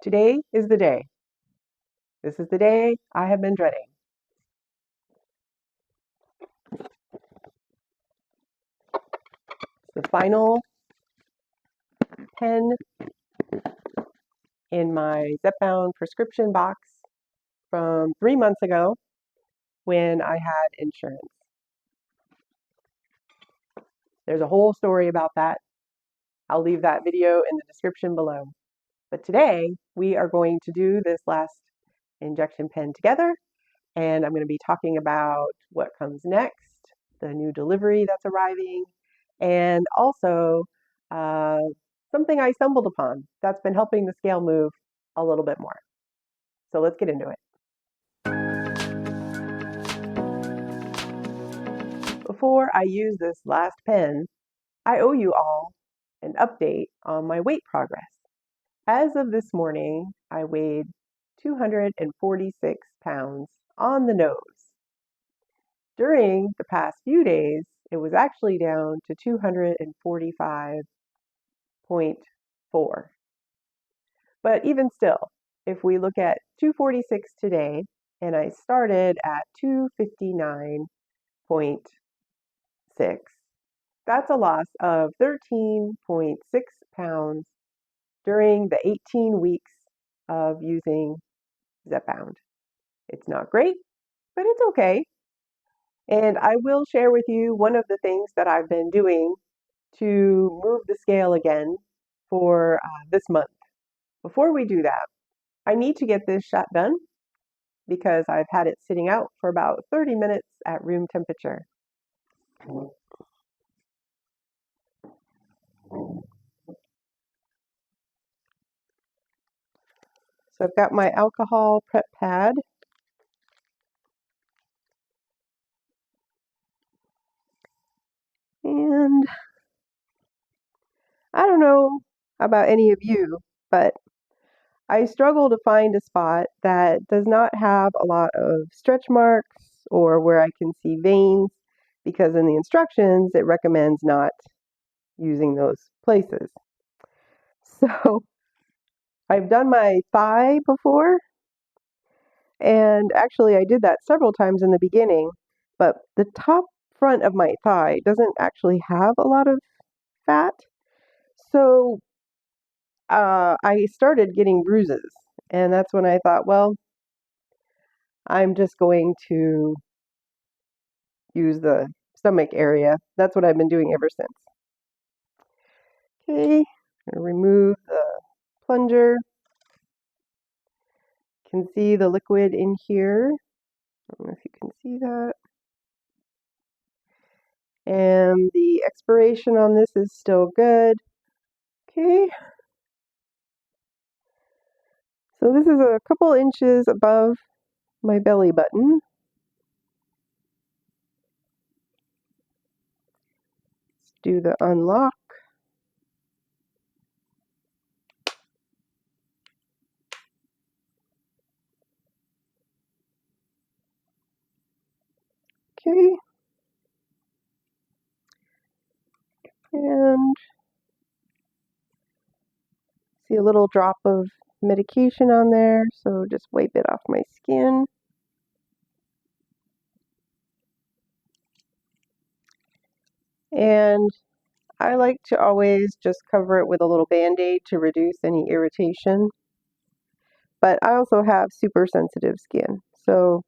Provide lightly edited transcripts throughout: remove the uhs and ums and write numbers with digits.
Today is the day. This is the day I have been dreading. The final pen in my Zepbound prescription box from 3 months ago when I had insurance. There's a whole story about that. I'll leave that video in the description below. But today we are going to do this last injection pen together, and I'm going to be talking about what comes next, the new delivery that's arriving, and also something I stumbled upon that's been helping the scale move a little bit more. So let's get into it. Before I use this last pen, I owe you all an update on my weight progress. As of this morning, I weighed 246 pounds on the nose. During the past few days, it was actually down to 245.4. But even still, if we look at 246 today, and I started at 259.6, that's a loss of 13.6 pounds during the 18 weeks of using Zepbound. It's not great, but it's okay. And I will share with you one of the things that I've been doing to move the scale again for this month. Before we do that, I need to get this shot done because I've had it sitting out for about 30 minutes at room temperature. So I've got my alcohol prep pad. And I don't know about any of you, but I struggle to find a spot that does not have a lot of stretch marks or where I can see veins, because in the instructions it recommends not using those places. So I've done my thigh before, and actually I did that several times in the beginning, but the top front of my thigh doesn't actually have a lot of fat. So I started getting bruises, and that's when I thought, well, I'm just going to use the stomach area. That's what I've been doing ever since. Okay, I'm gonna remove the plunger. You can see the liquid in here. I don't know if you can see that. And the expiration on this is still good. Okay. So this is a couple inches above my belly button. Let's do the unlock. Okay. And see a little drop of medication on there, so just wipe it off my skin. And I like to always just cover it with a little Band-Aid to reduce any irritation. But I also have super sensitive skin, so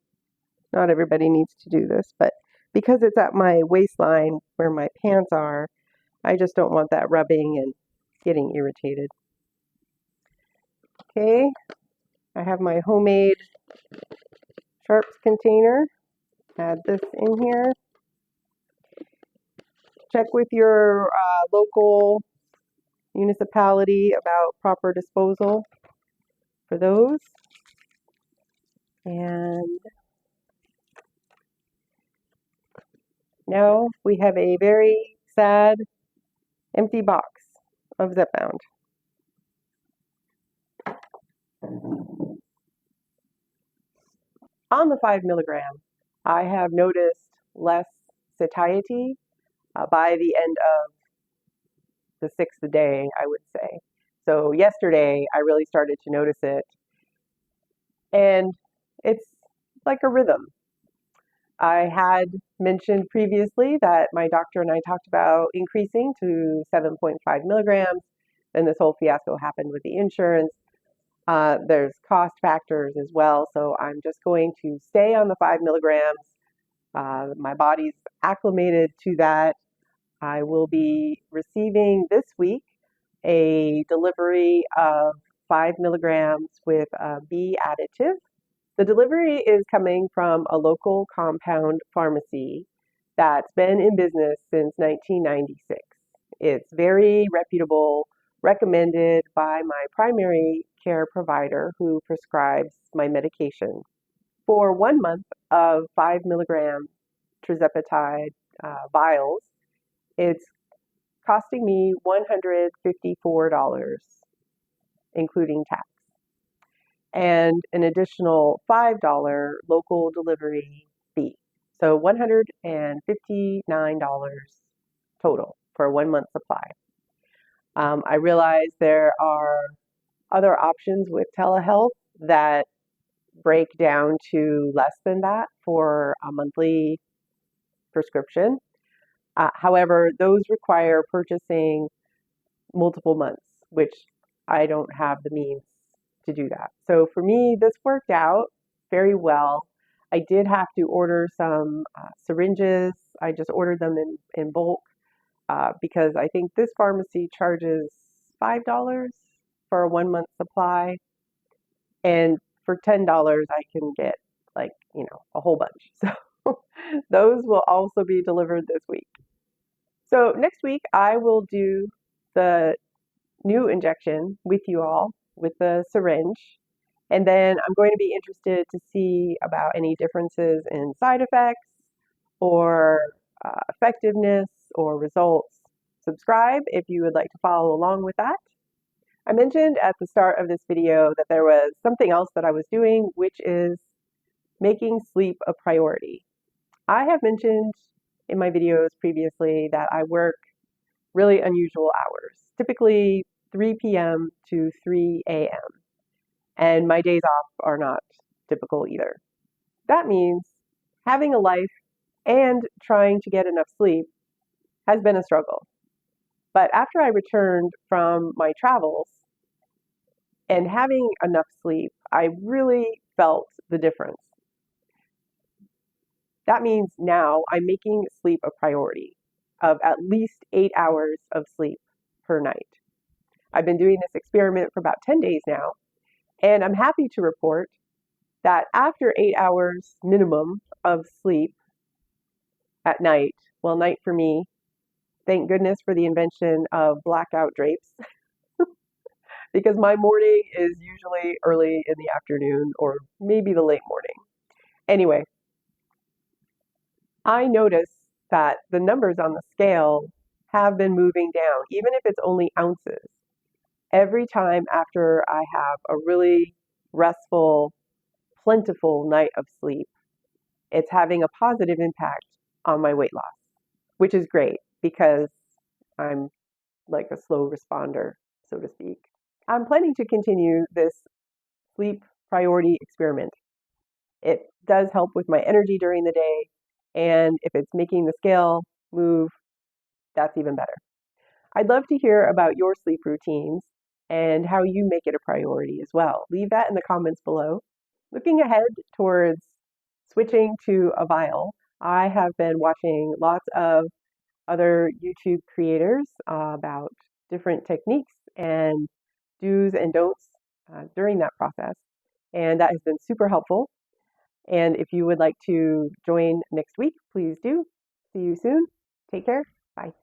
not everybody needs to do this. But because it's at my waistline where my pants are, I just don't want that rubbing and getting irritated. Okay, I have my homemade sharps container. Add this in here. Check with your local municipality about proper disposal for those. And now we have a very sad empty box of Zepbound. On the 5 milligram, I have noticed less satiety by the end of the 6th day, I would say. So yesterday, I really started to notice it, and it's like a rhythm. I had mentioned previously that my doctor and I talked about increasing to 7.5 milligrams. Then this whole fiasco happened with the insurance. There's cost factors as well, so I'm just going to stay on the 5 milligrams. My body's acclimated to that. I will be receiving this week a delivery of 5 milligrams with a B additive. The delivery is coming from a local compound pharmacy that's been in business since 1996. It's very reputable, recommended by my primary care provider who prescribes my medication. For 1 month of 5 milligram tirzepatide vials, it's costing me $154, including tax, and an additional $5 local delivery fee. So $159 total for a 1 month supply. I realize there are other options with telehealth that break down to less than that for a monthly prescription. However, those require purchasing multiple months, which I don't have the means to do that. So for me, this worked out very well. I did have to order some syringes. I just ordered them in bulk because I think this pharmacy charges $5 for a 1 month supply. And for $10, I can get like, a whole bunch. So those will also be delivered this week. So next week, I will do the new injection with you all with the syringe. And then I'm going to be interested to see about any differences in side effects or effectiveness or results. Subscribe if you would like to follow along with that. I mentioned at the start of this video that there was something else that I was doing, which is making sleep a priority. I have mentioned in my videos previously that I work really unusual hours, typically 3 p.m. to 3 a.m. And my days off are not typical either. That means having a life and trying to get enough sleep has been a struggle. But after I returned from my travels and having enough sleep, I really felt the difference. That means now I'm making sleep a priority of at least 8 hours of sleep per night. I've been doing this experiment for about 10 days now, and I'm happy to report that after 8 hours minimum of sleep at night, well, night for me, thank goodness for the invention of blackout drapes, because my morning is usually early in the afternoon or maybe the late morning. Anyway, I notice that the numbers on the scale have been moving down, even if it's only ounces. Every time after I have a really restful, plentiful night of sleep, it's having a positive impact on my weight loss, which is great because I'm like a slow responder, so to speak. I'm planning to continue this sleep priority experiment. It does help with my energy during the day, and if it's making the scale move, that's even better. I'd love to hear about your sleep routines and how you make it a priority as well. Leave that in the comments below. Looking ahead towards switching to a vial, I have been watching lots of other YouTube creators about different techniques and do's and don'ts during that process. And that has been super helpful. And if you would like to join next week, please do. See you soon. Take care. Bye.